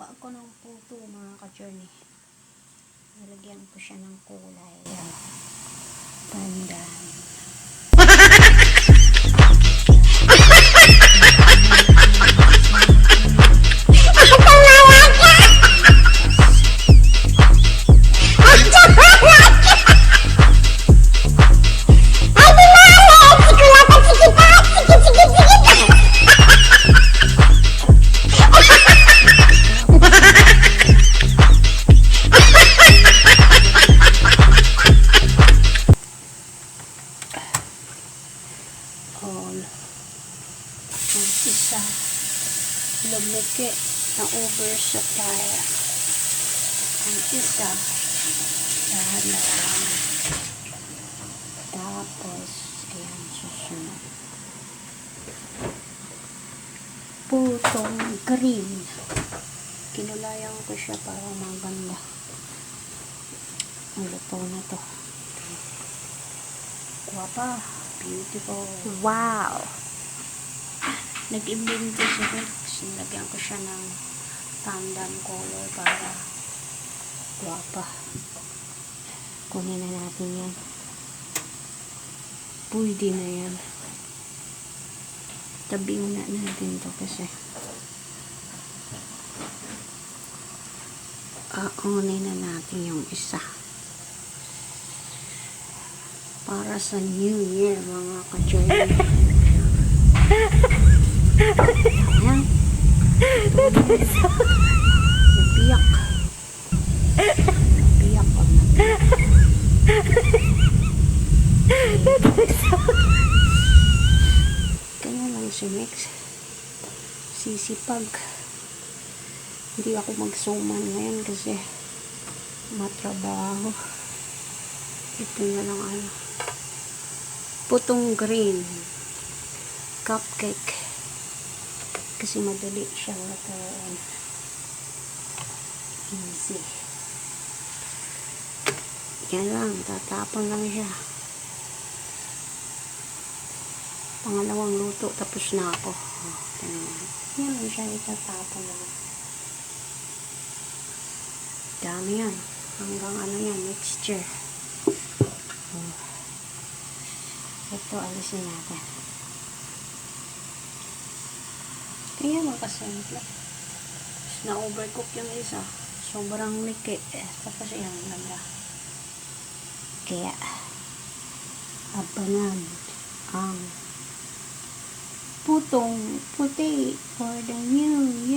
Gagawa ako ng puto mga ka-journey. Nilagyan ko siya ng kulay. Pandan. Ang isa lumiki na oversupply. Ang isa dahan-dahan. Tapos ayan, susunod putong green. Kinulayan ko siya para maganda. Ang luto na to. Guwapa, beautiful. Wow! Nag-imbento siya. Sinagyan ko siya ng pandan color para guwapa. Kunin na natin yan. Pwede na yan. Tabing na natin to kasi aanin na natin yung isa. Para sa New Year, mga ka-journey. Ayan. Nabiyak. Nabiyak o nabiyak. Kanya lang si Mix. Sisipag. Hindi ako magsuman ngayon kasi matrabaho. Ito na lang ano. Putong green. Cupcake. Kasi madali siyang lutuin. Easy. Yan lang. Tatapon lang siya. Pangalawang luto. Tapos na ako. Yan lang siya. Itatapon lang. Dami yan. Hanggang ano yan. Mixture. Ito, alisin natin. Kaya makasimple. Na-overcook yung isa. Sobrang liki. Tapos yan, ganda. Kaya, abangan ang putong puti for the New Year.